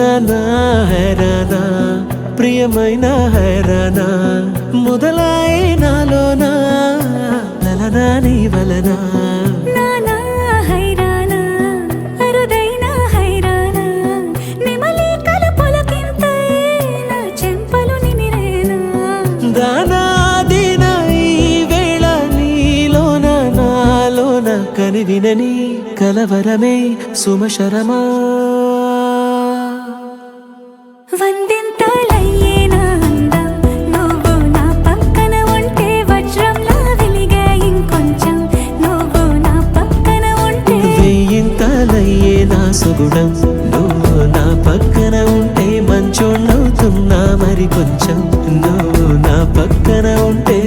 హైరానా హైరానా ప్రియమైన హైరానా మొదలై నాలోనా లలనా నీ వలనా కనివినని కలవరమే సుమశరమా వందింతలయ్యేనా అందం నువ్వు నా పక్కన ఉంటే వజ్రంలా వెలిగే ఇంకొంచెం నువ్వు నా పక్కన ఉంటే వెయ్యింతలయ్యేనా సుగుణం నువ్వు నా పక్కన ఉంటే మంచోళ్ళవుతున్నా మరి కొంచెం నువ్వు నా పక్కన ఉంటే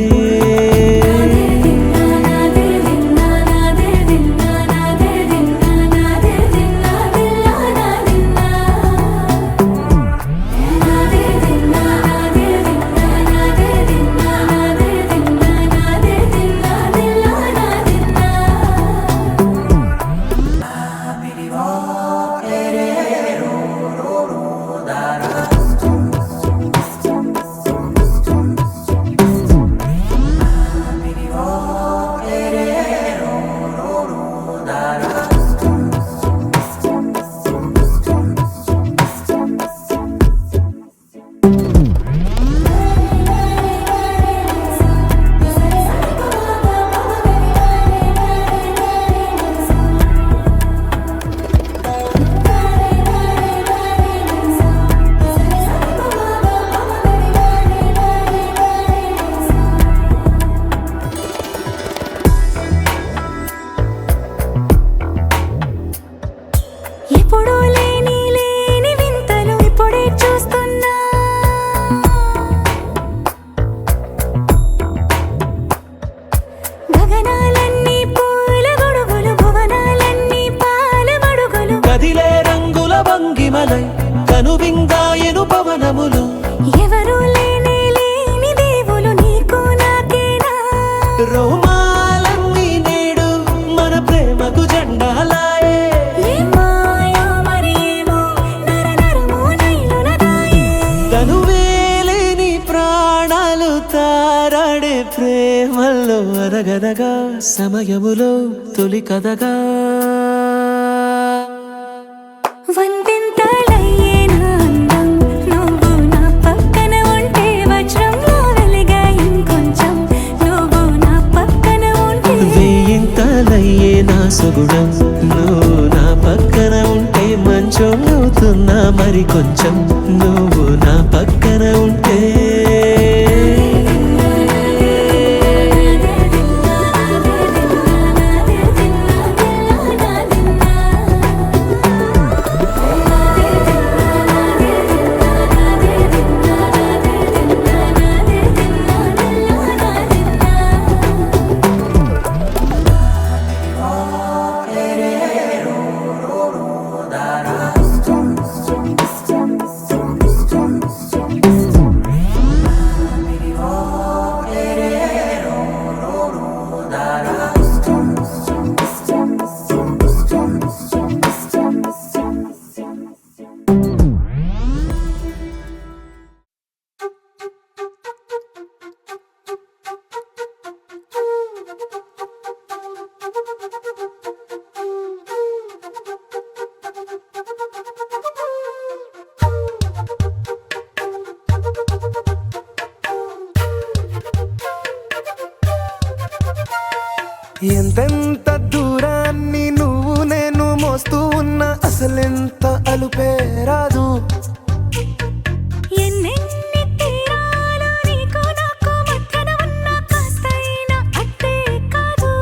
కనువింగాయను పవనములు ఎవరు లేని దేవులు నీకు నాకేనా రోమాలన్నీ నేడు మన ప్రేమకు జెండాలాయే తనువేలేని ప్రాణాలు తారాడే ప్రేమల్లో అరగదగా సమయములో తొలి కథగా వందింతలయ్యేనా అందం నువ్వు నా పక్కన ఉంటే వజ్రంలా వెలిగే ఇంకొంచెం నువ్వు నా పక్కన ఉంటే వెయ్యింతలయ్యేనా సుగుణం నువ్వు నా పక్కన ఉంటే మంచోళ్ళవుతున్నా మరి కొంచెం నువ్వు నా పక్కన ఉంటే ఎంతెంత దూరాన్ని నువ్వు నేను మోస్తూ ఉన్నా అసలెంత అలుపే రాదు ఎన్నెన్ని తీరాలు నీకు నాకు మధ్యన ఉన్న కాస్తైనా అట్టే కాదు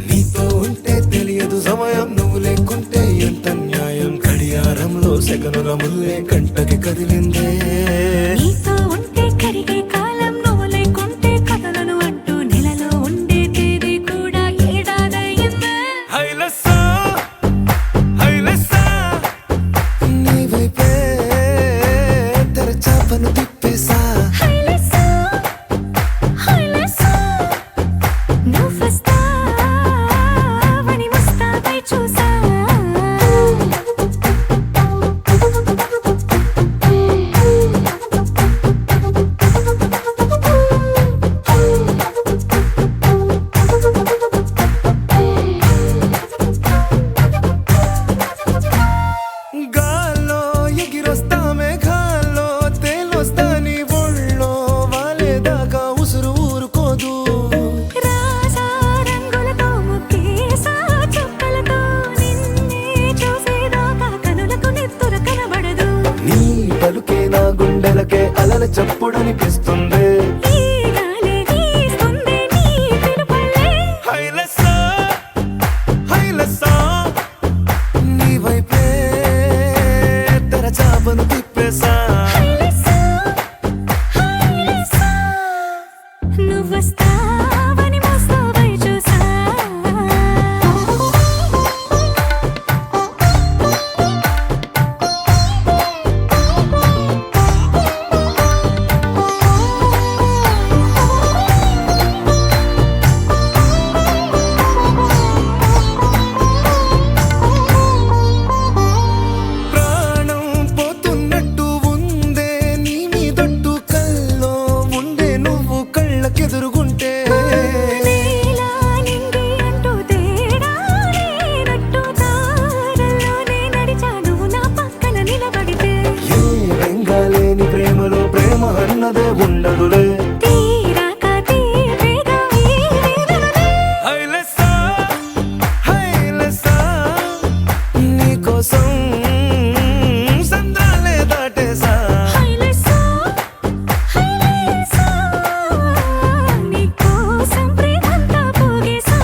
నీతో ఉంటే తెలియదు సమయం నువ్వు లేకుంటే ఎంత న్యాయం గడియారంలో సెకనుల ముల్లే కంటకి కదిలిందే నీతో ఉంటే కరిగే కాలం నువ్వు లేకుంటే కథలను అంటూ నెలలో ఉండే తేదీ కూడా ఏడాదయ్యిందే నీ వైపే తెరచాపను తిప్పేసా నువ్వు వస్తావని ముస్తాబై చూసా అన్నదే ఉండదులే. తీరాక తీపిగా ఈ వేదనలే. హైలెస్సా, హైలెస్సా, నీకోసం సంద్రాలే దాటేసా. హైలెస్సా, హైలెస్సా, నీకోసం ప్రేమంతా పోగేసా.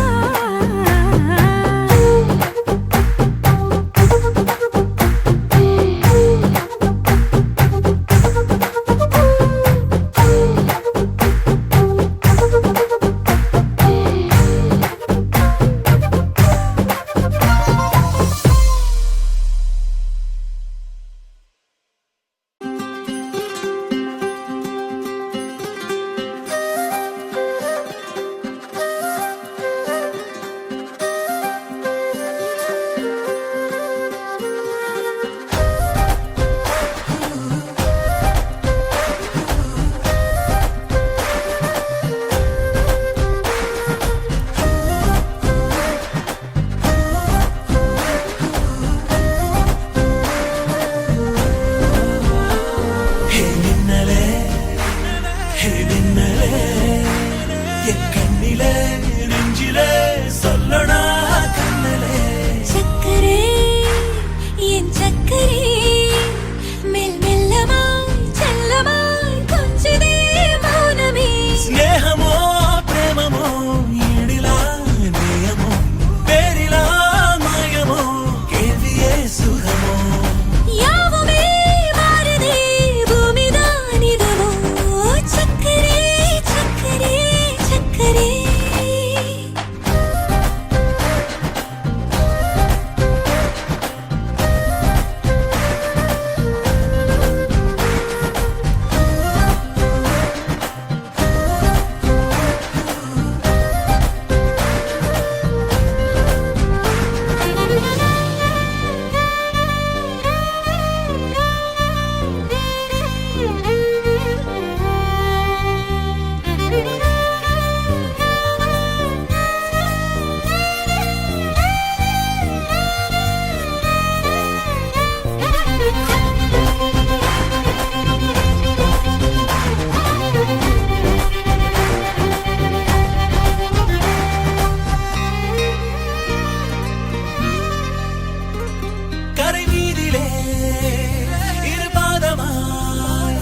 హే నిన్నలే, హే నిన్నలే, என் கண்ணிலே நெஞ்சிலே சொல்லடா கண்ணலே. చక్కరే என் చక్కరే మెల్ మెల్లమాయ్ చల్లమాయ్ కొంచెదే మౌనమే. స్నేహమో ప్రేమమో ఈడిలా నేయమో పేరిలా మాయమో కేవియే సుఖమో. యావమే మారదే భూమిదానిదమో. చక్కరే చక్కరే చక్కరే. கரை வீதியிலே இரு பாதமாய்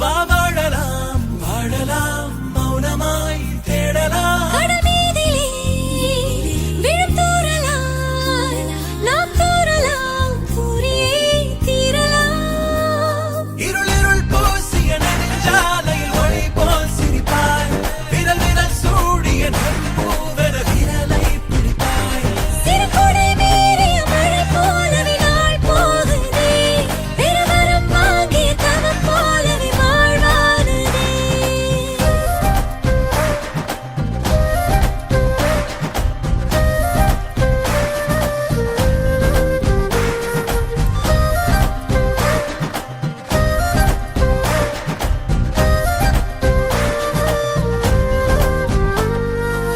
வா வாழலாம் வாழலாம் மௌனமாய் தேடலாம். கடமீதிலே விழும் தூறலாம் நாம் தூறலாம் தூரியே தீரலாம். இருள் இருள் பூசிய நெடுஞ்சாலையில் ஒளி போல் சிரிப்பாய். விரல் விரல் சூடிய நட்பூவென விரலை பிடிப்பாய். சிறுகுடை மீறிய மழை போலவே நாள் போகுதே. பெருவரம் வாங்கிய தவம் போலவே வாழ்வானதே.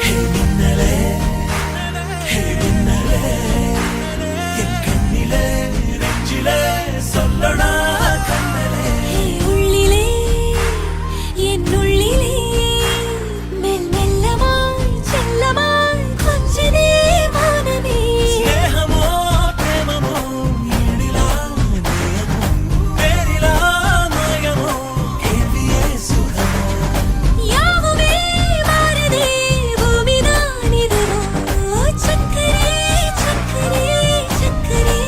ஹே மின்னலே, ஹே மின்னலே, என் கண்ணிலே நெஞ்சிலே சொல்லடா கண்ணலே. உள்ளிலே என் உள்ளிலே மெல் மெல்லமாய் செல்லமாய் கொஞ்சதே மௌனமே. ஸ்நேகமோ ప్రేమమో ఈడిలా నేయమో పేరిలా మాయమో కేవియే సుఖమో. யாவுமே மாறதே பூமிதானிதமோ. சக்கரே சக்கரே சக்கரே.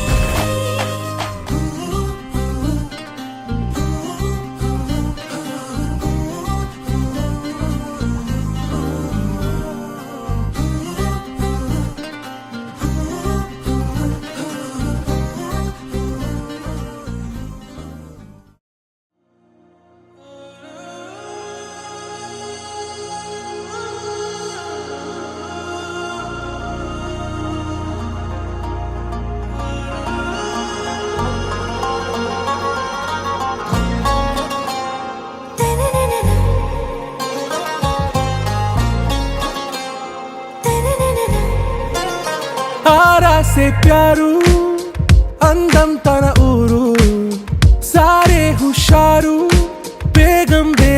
ఆరాసే ప్యారు అందం తన ఊరు సారే హుషారు బేగం బే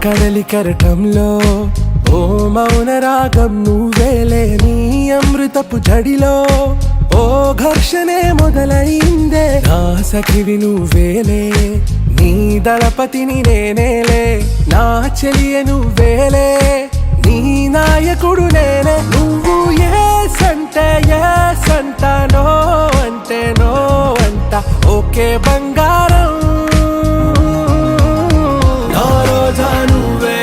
కడలి కెరటంలో ఓ మౌన రాగం నువ్వేలే, నీ అమృతపు జడిలో ఓ ఘర్షణే మొదలైందే. నా సఖివి నువ్వేలే, నీ దళపతిని నేనేలే, నా చెలియ నువ్వేలే, నీ నాయకుడు నేనే. నువ్వు ఏ సంటే ఏ సంట, నో అంటే నో అంట, ఓకే బంగారం. నా రోజా నువ్వే,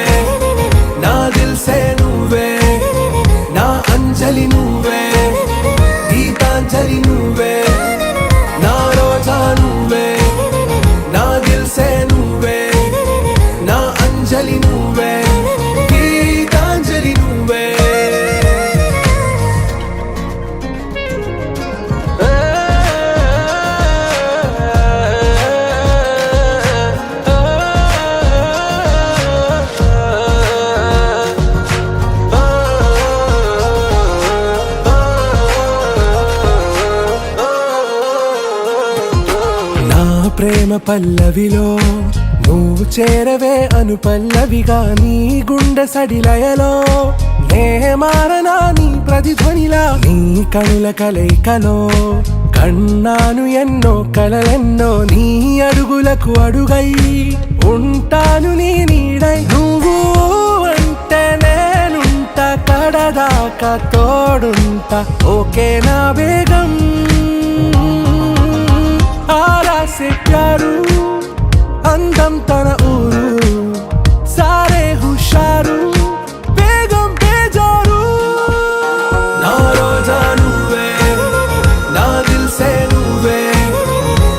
నా దిల్సే నువ్వే, నా అంజలి నువ్వే, గీతాంజలి నువ్వే. నా రోజా నువ్వే, నా దిల్సే నువ్వే, నా అంజలి నువ్వే, గీతాంజలి నువ్వే. నా ప్రేమ పల్లవిలో నువ్వు చేరవే అను పల్లవిగా, నీ గుండె సడిలయలో నే మారనా నీ ప్రతిధ్వనిలా. నీ కనుల కలయికలో కన్నాను ఎన్నో కలలెన్నో, నీ అడుగులకు అడుగై ఉంటాను నీ నీడై. నువ్వు అంటే నేనుంట, కడదాకా తోడుంట, ఓకే నా బేగం. ఆరా సే ప్యారు, అందం తన ఊరు, సారే హుషారు, బేగం బేజారు. నా రోజా నువ్వే, నా దిల్సే నువ్వే,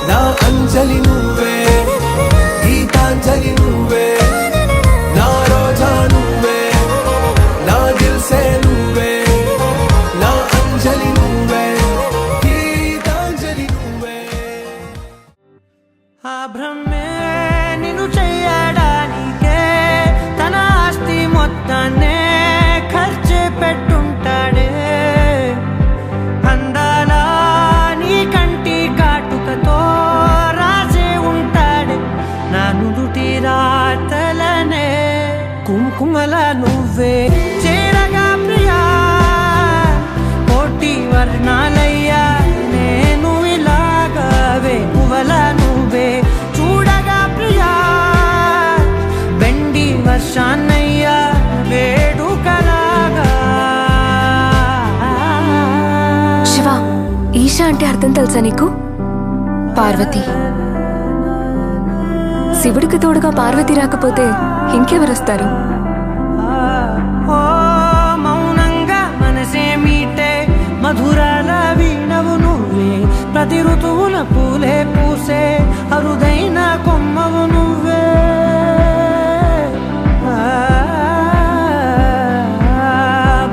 నా అంజలి నువ్వే, గీతాంజలి నువ్వే. నా రోజా నువ్వే, నా దిల్సే నువ్వే, నా అంజలి నువ్వే, గీతాంజలి నువ్వే. ఆ భ్రమే నిన్ను చెయ్యడానికే తన ఆస్తి మొత్తాన్నే ఖర్చు పెట్టుంటాడే. అందాల నీ కంటి కాటుకతో రాసే ఉంటాడే నా నుదుటి రాతలనే. కుంకుమల నువ్వే చేరగా ప్రియా, కోటి వర్ణాలయ్యా నేను ఇలాగవే. పువ్వల నువ్వే చూడగా ప్రియా, వెండి వర్షాన్నయ్యా వేడుకలాగా. శివ, ఈశా అంటే అర్థం తెలుసా నీకు? పార్వతి. శివుడికి తోడుగా పార్వతి రాకపోతే ఇంకెవరొస్తారు? ఓ మౌనంగా మనసే మీటే మధురాల వీణవు నువ్వే, ప్రతి ఋతువుల పూలే పూసే అరుదైన కొమ్మవు నువ్వే.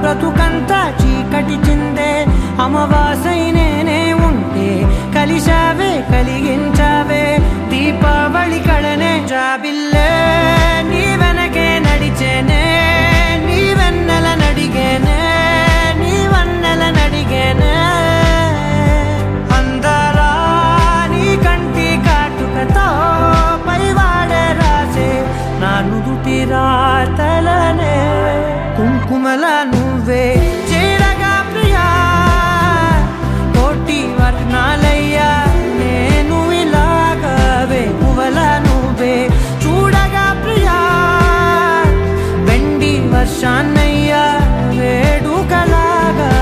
బ్రతుకంతా చీకటి చిందే అమవాసై నేనే ఉంటే, కలిశావే కలిగించావే దీపావళి కళనే. జాబిల్లే నీ వెనకే నడిచేనే, నీ వెన్నెల నడిగేనే, నీ వన్నెల నడిగేనే. అందరా నీ కంటి కాటుకతో పైవాడే రాసే నా నుదుటి రాతలనే. కుంకుమల నువ్వే చేరగా ప్రియా, కోటి వర్ణాలయ్యా నేను ఇలాగవే. పువ్వల నువ్వే చూడగా ప్రియా, వెండి వర్షాన్నయ్యా వేడుకలాగా.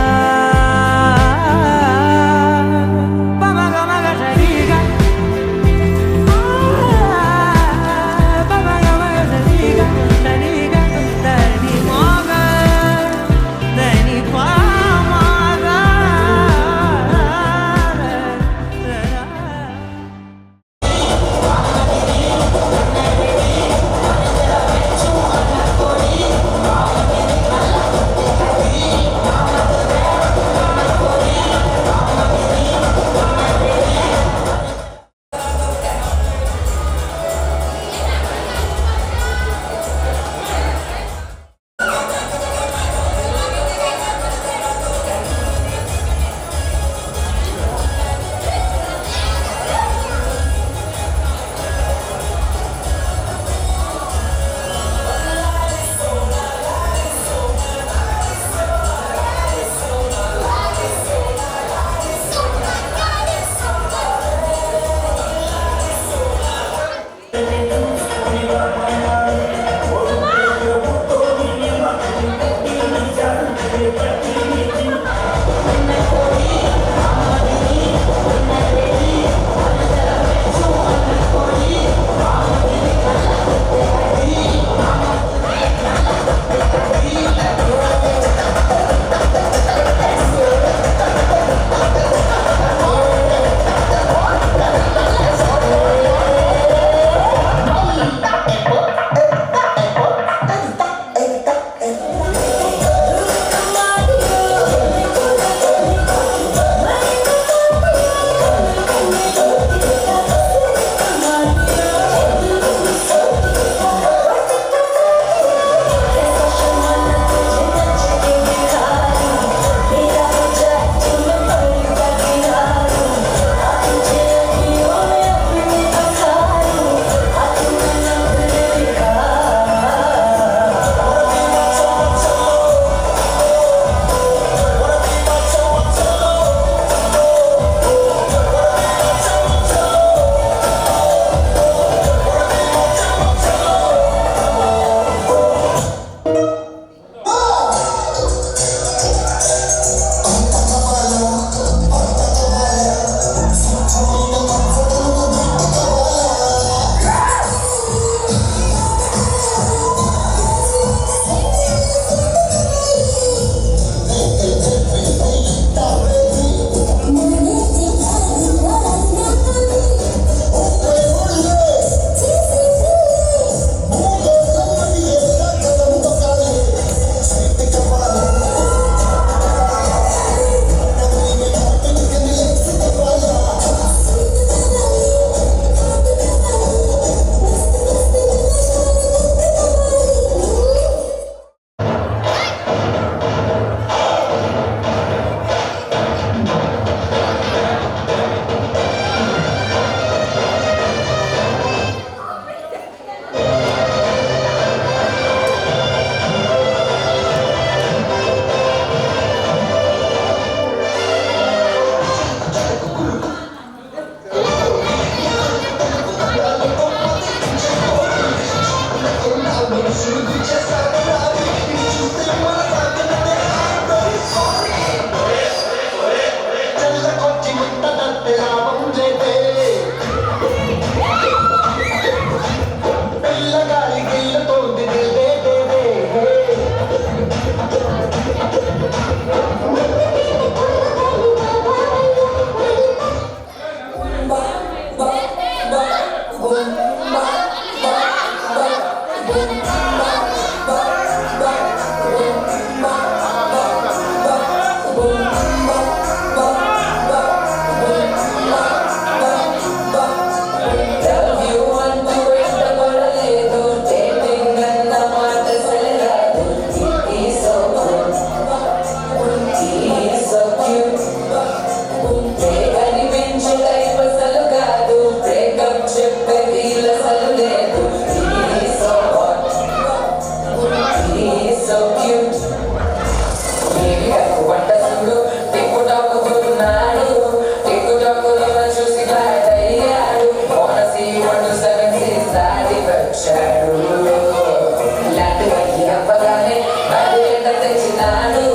తెచ్చినాడు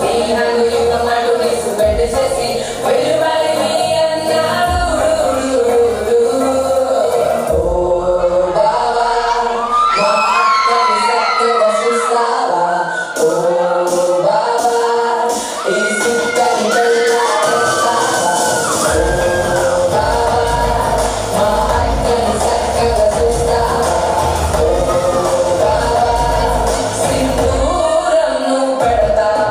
నీ హంగు యుగమడు నీసు పెళ్లి చేసి వెలువలి నీ అన్నాడు ఓ బావా మా అక్కని చక్కగా చూస్తావా ఓ బావా ఈ సిక్కని పెళ్ళాడేస్తావా ఓ బావా మా అక్కని చక్కగా చూస్తావా సింధూరం నువ్వు పెడతావా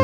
ఆ